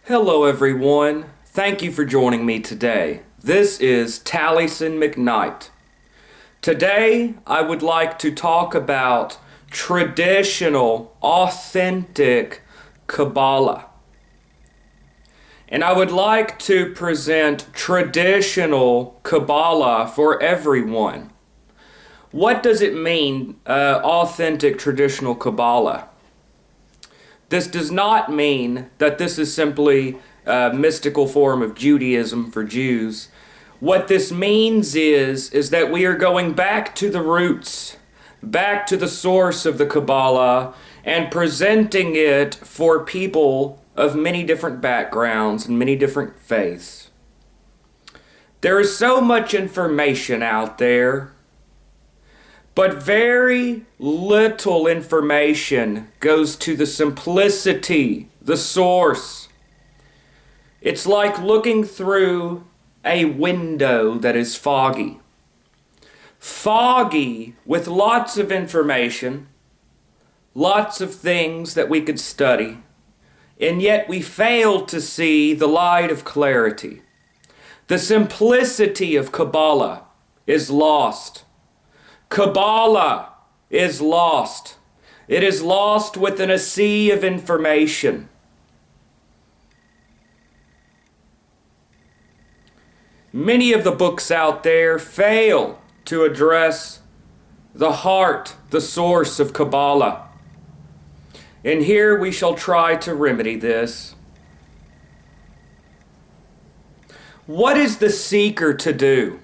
Hello everyone, thank you for joining me today. This is Taliesin McKnight. Today I would like to talk about traditional, authentic Kabbalah. And I would like to present traditional Kabbalah for everyone. What does it mean, authentic traditional Kabbalah? This does not mean that this is simply a mystical form of Judaism for Jews. What this means is that we are going back to the roots, back to the source of the Kabbalah, and presenting it for people of many different backgrounds and many different faiths. There is so much information out there, but very little information goes to the simplicity, the source. It's like looking through a window that is foggy. Foggy with lots of information, lots of things that we could study, and yet we fail to see the light of clarity. The simplicity of Kabbalah is lost. Kabbalah is lost. It is lost within a sea of information. Many of the books out there fail to address the heart, the source of Kabbalah. And here we shall try to remedy this. What is the seeker to do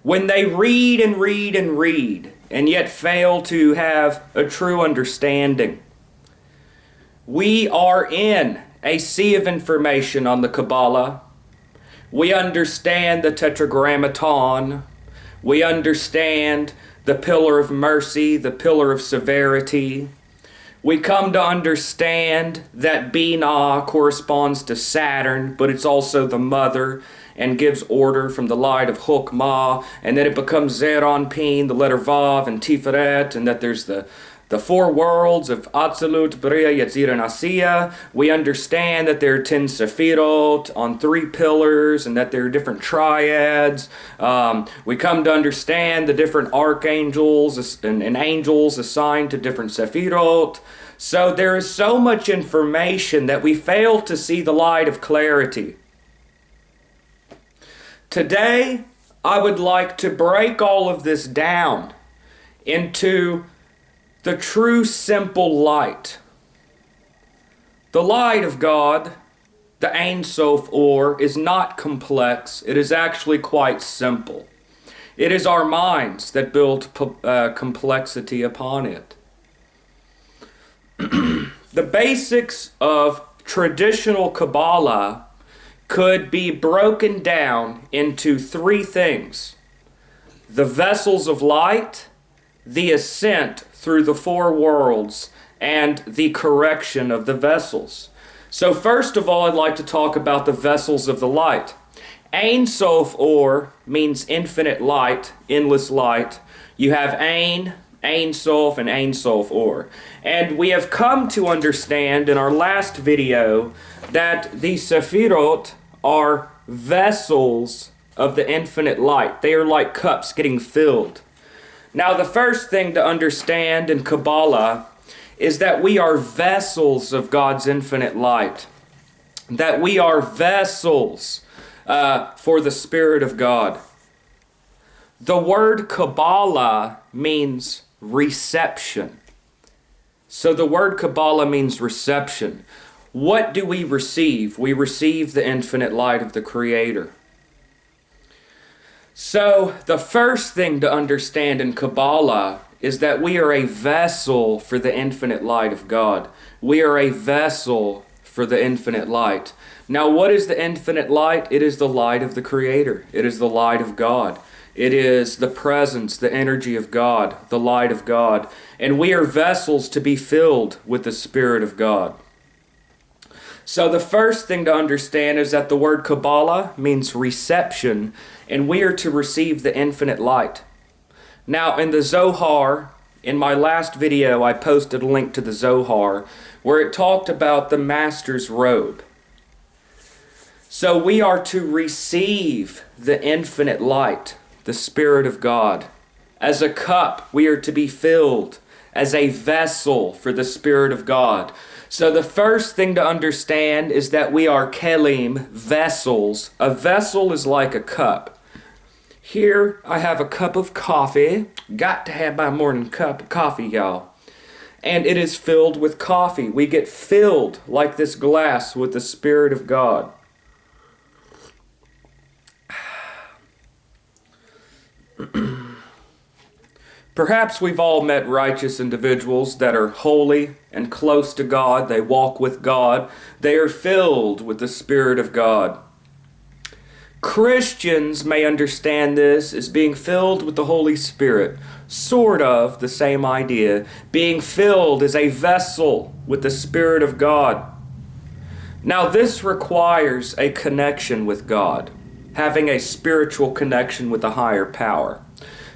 when they read and read and read, and yet fail to have a true understanding? We are in a sea of information on the Kabbalah. We understand the Tetragrammaton. We understand the pillar of mercy, the pillar of severity. We come to understand that Binah corresponds to Saturn, but it's also the mother, and gives order from the light of Chokmah, and then it becomes Zeranpin, the letter Vav, and Tiferet, and that there's the four worlds of Atzilut, Bria, Yetzirah, and Asiya. We understand that there are 10 Sefirot on 3 pillars, and that there are different triads. We come to understand the different archangels and angels assigned to different Sefirot. So there is so much information that we fail to see the light of clarity. Today, I would like to break all of this down into the true simple light. The light of God, the Ain Soph Aur, is not complex. It is actually quite simple. It is our minds that build complexity upon it. The basics of traditional Kabbalah could be broken down into 3 things: the vessels of light, the ascent through the 4 worlds, and the correction of the vessels. So first of all, I'd like to talk about the vessels of the light. Ain Soph Aur means infinite light, endless light. You have Ain Soph, and Ain Soph Aur. And we have come to understand in our last video that the Sefirot are vessels of the infinite light. They are like cups getting filled. Now, the first thing to understand in Kabbalah is that we are vessels of God's infinite light. That we are vessels for the Spirit of God. The word Kabbalah means reception. So the word Kabbalah means reception. What do we receive? We receive the infinite light of the Creator. So the first thing to understand in Kabbalah is that we are a vessel for the infinite light of God. We are a vessel for the infinite light. Now, what is the infinite light? It is the light of the Creator. It is the light of God. It is the presence, the energy of God, the light of God. And we are vessels to be filled with the Spirit of God. So the first thing to understand is that the word Kabbalah means reception, and we are to receive the infinite light. Now, in the Zohar, in my last video, I posted a link to the Zohar, where it talked about the master's robe. So we are to receive the infinite light, the Spirit of God. As a cup, we are to be filled as a vessel for the Spirit of God. So the first thing to understand is that we are kelim, vessels. A vessel is like a cup. Here I have a cup of coffee. Got to have my morning cup of coffee, y'all. And it is filled with coffee. We get filled like this glass with the Spirit of God. Perhaps we've all met righteous individuals that are holy and close to God. They walk with God. They are filled with the Spirit of God. Christians may understand this as being filled with the Holy Spirit. Sort of the same idea. Being filled as a vessel with the Spirit of God. Now this requires a connection with God. Having a spiritual connection with a higher power.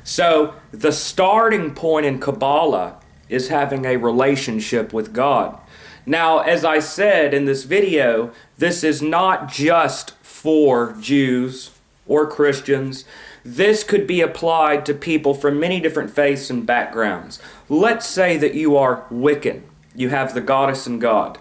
So the starting point in Kabbalah is having a relationship with God. Now, as I said in this video, this is not just for Jews or Christians. This could be applied to people from many different faiths and backgrounds. Let's say that you are Wiccan. You have the goddess and God.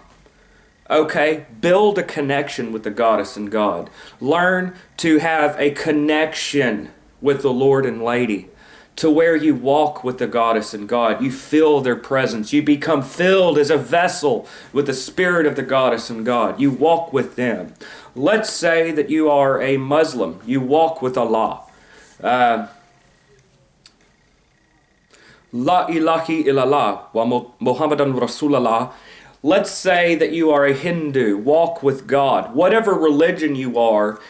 Okay, build a connection with the goddess and God. Learn to have a connection with the Lord and Lady, to where you walk with the goddess and God. You feel their presence. You become filled as a vessel with the Spirit of the goddess and God. You walk with them. Let's say that you are a Muslim. You walk with Allah. La ilaha illallah wa Muhammadan Rasulullah. Let's say that you are a Hindu. Walk with God. Whatever religion you are,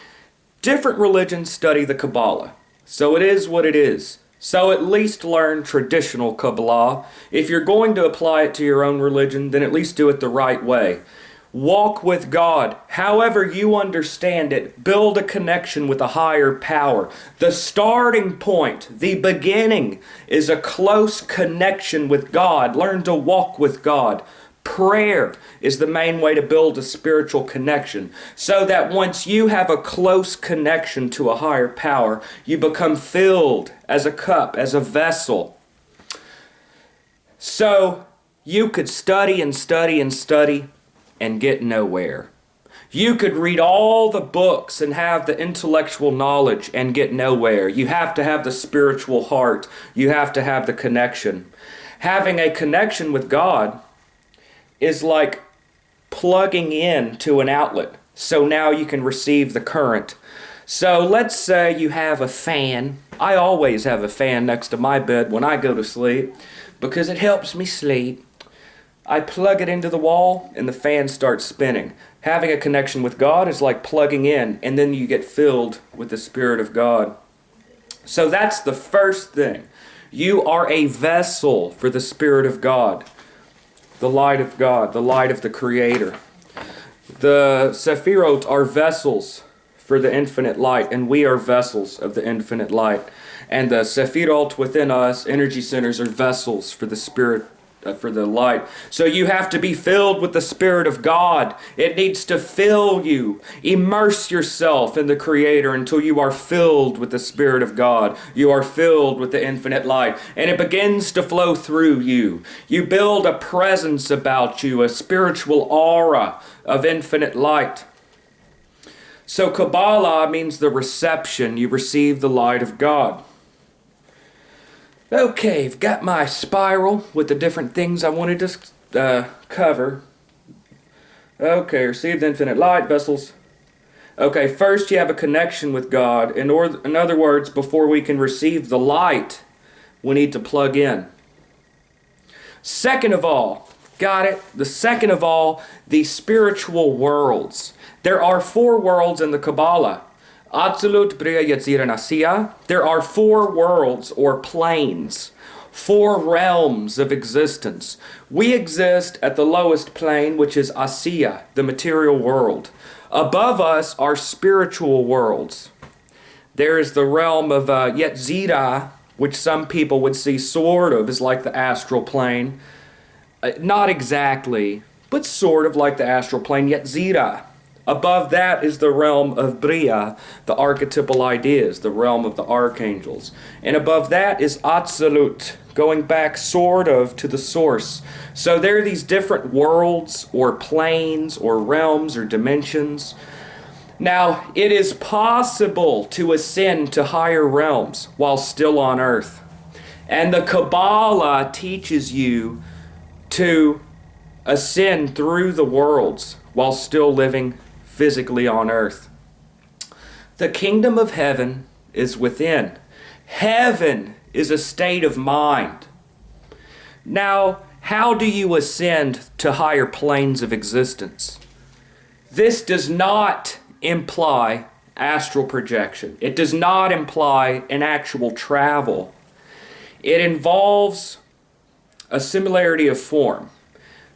different religions study the Kabbalah. So it is what it is. So at least learn traditional Kabbalah. If you're going to apply it to your own religion, then at least do it the right way. Walk with God. However you understand it, build a connection with a higher power. The starting point, the beginning, is a close connection with God. Learn to walk with God. Prayer is the main way to build a spiritual connection, so that once you have a close connection to a higher power, you become filled as a cup, as a vessel. So you could study and study and study and get nowhere. You could read all the books and have the intellectual knowledge and get nowhere. You have to have the spiritual heart. You have to have the connection. Having a connection with God is like plugging in to an outlet. So now you can receive the current. So let's say you have a fan. I always have a fan next to my bed when I go to sleep because it helps me sleep. I plug it into the wall and the fan starts spinning. Having a connection with God is like plugging in, and then you get filled with the Spirit of God. So that's the first thing. You are a vessel for the Spirit of God. The light of God, the light of the Creator. The Sephirot are vessels for the infinite light, and we are vessels of the infinite light. And the Sephirot within us, energy centers, are vessels for the Spirit, for the light. So you have to be filled with the Spirit of God. It needs to fill you. Immerse yourself in the Creator until you are filled with the Spirit of God. You are filled with the infinite light. And it begins to flow through you. You build a presence about you, a spiritual aura of infinite light. So Kabbalah means the reception. You receive the light of God. Okay, I've got my spiral with the different things I wanted to cover. Okay, receive the infinite light, vessels. Okay, first you have a connection with God. In other words, before we can receive the light, we need to plug in. Second of all, got it? Second of all, the spiritual worlds. There are 4 worlds in the Kabbalah. Absolut Bria Yetzira Nasiya. There are 4 worlds or planes, 4 realms of existence. We exist at the lowest plane, which is Asiya, the material world. Above us are spiritual worlds. There is the realm of Yetzira, which some people would see sort of as like the astral plane. Not exactly, but sort of like the astral plane, Yetzira. Above that is the realm of Bria, the archetypal ideas, the realm of the archangels. And above that is Atzilut, going back sort of to the source. So there are these different worlds or planes or realms or dimensions. Now, it is possible to ascend to higher realms while still on earth. And the Kabbalah teaches you to ascend through the worlds while still living physically on earth. The kingdom of heaven is within. Heaven is a state of mind. Now, how do you ascend to higher planes of existence? This does not imply astral projection. It does not imply an actual travel. It involves a similarity of form.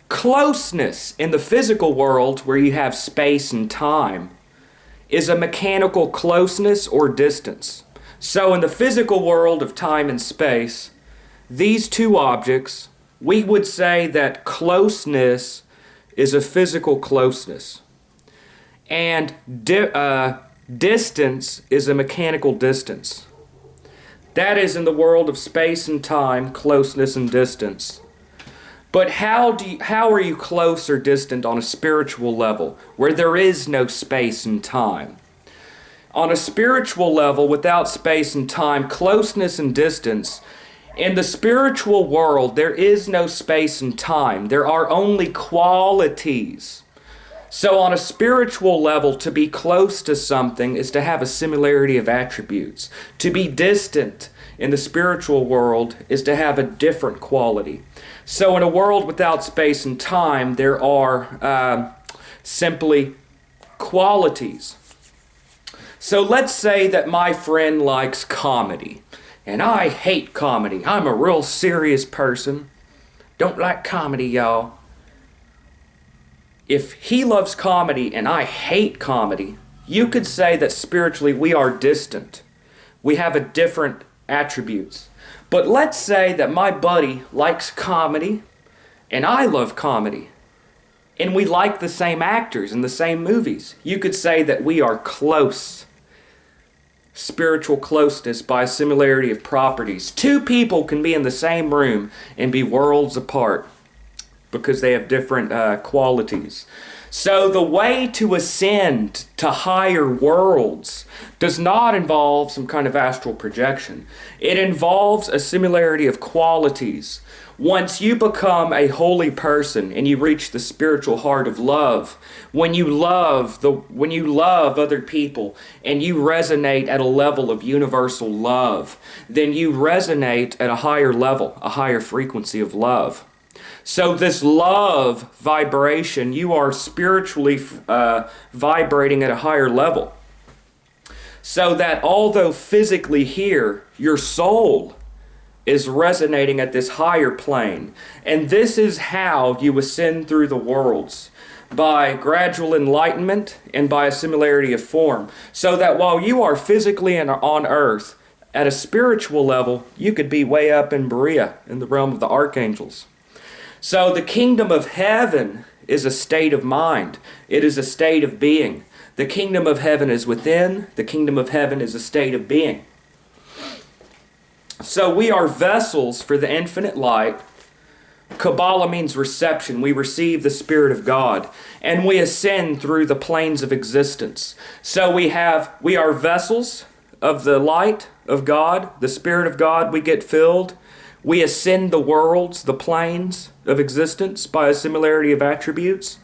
Closeness in the physical world, where you have space and time, is a mechanical closeness or distance. So in the physical world of time and space, these two objects, we would say that closeness is a physical closeness, and distance is a mechanical distance. That is in the world of space and time, closeness and distance. But how are you close or distant on a spiritual level where there is no space and time? On a spiritual level, without space and time, closeness and distance, in the spiritual world, there is no space and time. There are only qualities. So on a spiritual level, to be close to something is to have a similarity of attributes. To be distant in the spiritual world is to have a different quality. So in a world without space and time, there are simply qualities. So let's say that my friend likes comedy, and I hate comedy. I'm a real serious person. Don't like comedy, y'all. If he loves comedy and I hate comedy, you could say that spiritually we are distant. We have a different attributes. But let's say that my buddy likes comedy and I love comedy, and we like the same actors in the same movies. You could say that we are close. Spiritual closeness by similarity of properties. Two people can be in the same room and be worlds apart because they have different qualities. So the way to ascend to higher worlds does not involve some kind of astral projection. It involves a similarity of qualities. Once you become a holy person and you reach the spiritual heart of love, when you love other people and you resonate at a level of universal love, then you resonate at a higher level, a higher frequency of love. So this love vibration, you are spiritually vibrating at a higher level. So that although physically here, your soul is resonating at this higher plane. And this is how you ascend through the worlds, by gradual enlightenment and by a similarity of form. So that while you are physically on earth, at a spiritual level, you could be way up in Berea, in the realm of the archangels. So the kingdom of heaven is a state of mind. It is a state of being. The kingdom of heaven is within. The kingdom of heaven is a state of being. So we are vessels for the infinite light. Kabbalah means reception. We receive the Spirit of God, and we ascend through the planes of existence. So we are vessels of the light of God, the Spirit of God. We get filled. We ascend the worlds, the planes of existence by a similarity of attributes.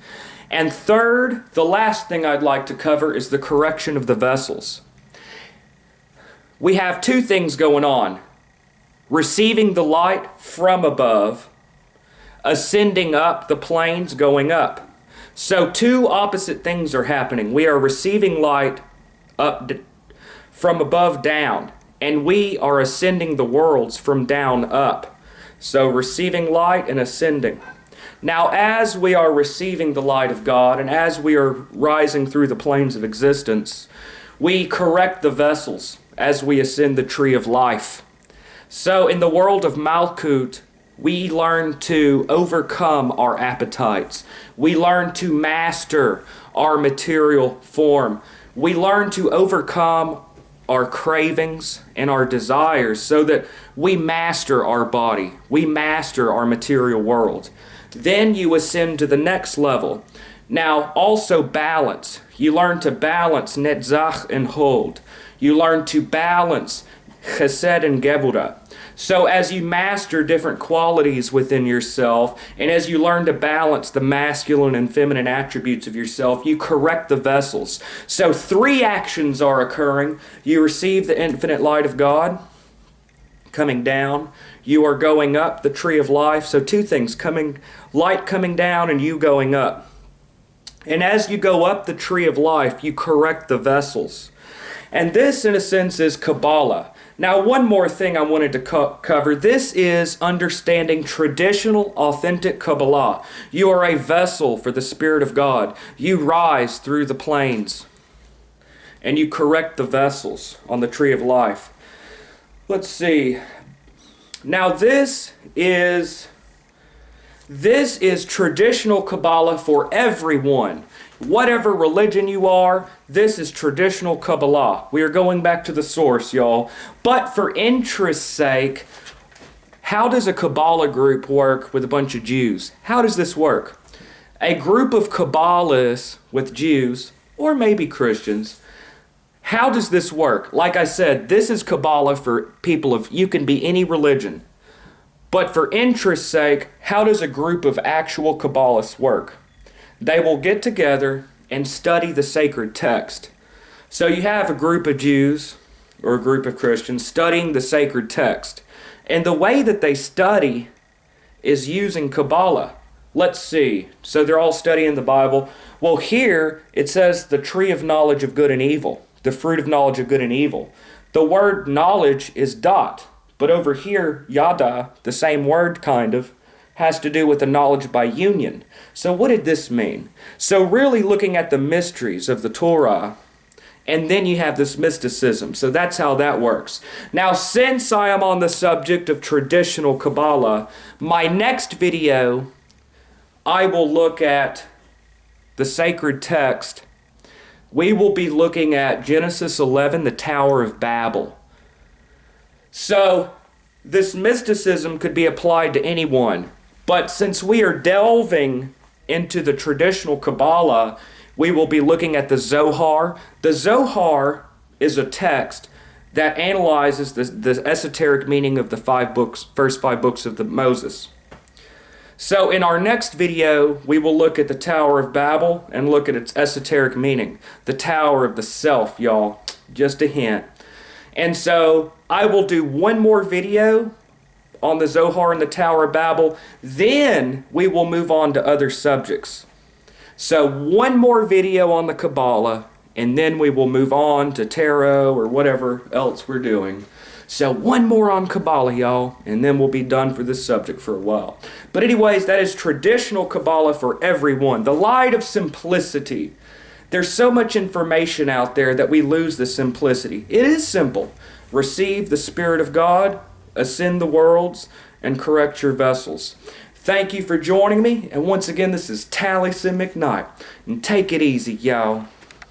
And third, the last thing I'd like to cover is the correction of the vessels. We have two things going on. Receiving the light from above, ascending up the planes, going up. So two opposite things are happening. We are receiving light up from above down, and we are ascending the worlds from down up. So receiving light and ascending. Now as we are receiving the light of God, and as we are rising through the planes of existence, we correct the vessels as we ascend the tree of life. So in the world of Malkut, we learn to overcome our appetites. We learn to master our material form. We learn to overcome our cravings and our desires so that we master our body. We master our material world. Then you ascend to the next level. Now, also balance. You learn to balance netzach and hold. You learn to balance chesed and gevurah. So as you master different qualities within yourself, and as you learn to balance the masculine and feminine attributes of yourself, you correct the vessels. So 3 actions are occurring. You receive the infinite light of God coming down. You are going up the tree of life. So 2 things, light coming down and you going up. And as you go up the tree of life, you correct the vessels. And this, in a sense, is Kabbalah. Now, one more thing I wanted to cover. This is understanding traditional, authentic Kabbalah. You are a vessel for the Spirit of God. You rise through the plains, and you correct the vessels on the tree of life. Let's see. Now, this is traditional Kabbalah for everyone. Whatever religion you are, this is traditional Kabbalah. We are going back to the source, y'all. But for interest's sake, how does a Kabbalah group work with a bunch of Jews? How does this work? A group of Kabbalists with Jews, or maybe Christians, how does this work? Like I said, this is Kabbalah for people of, you can be any religion. But for interest's sake, how does a group of actual Kabbalists work? They will get together and study the sacred text. So you have a group of Jews or a group of Christians studying the sacred text. And the way that they study is using Kabbalah. Let's see. So they're all studying the Bible. Well, here it says the tree of knowledge of good and evil, the fruit of knowledge of good and evil. The word knowledge is dot. But over here, yada, the same word kind of, has to do with the knowledge by union. So what did this mean? So really looking at the mysteries of the Torah, and then you have this mysticism. So that's how that works. Now, since I am on the subject of traditional Kabbalah, my next video, I will look at the sacred text. We will be looking at Genesis 11, the Tower of Babel. So this mysticism could be applied to anyone. But since we are delving into the traditional Kabbalah, we will be looking at the Zohar. The Zohar is a text that analyzes the esoteric meaning of the first five books of Moses. So in our next video, we will look at the Tower of Babel and look at its esoteric meaning. The Tower of the Self, y'all. Just a hint. And so I will do one more video on the Zohar and the Tower of Babel. Then we will move on to other subjects. So one more video on the Kabbalah, and then we will move on to tarot or whatever else we're doing. So one more on Kabbalah, y'all, and then we'll be done for this subject for a while. But anyways, that is traditional Kabbalah for everyone. The light of simplicity. There's so much information out there that we lose the simplicity. It is simple. Receive the Spirit of God, ascend the worlds, and correct your vessels. Thank you for joining me, and once again, this is Taliesin McKnight, and take it easy, y'all.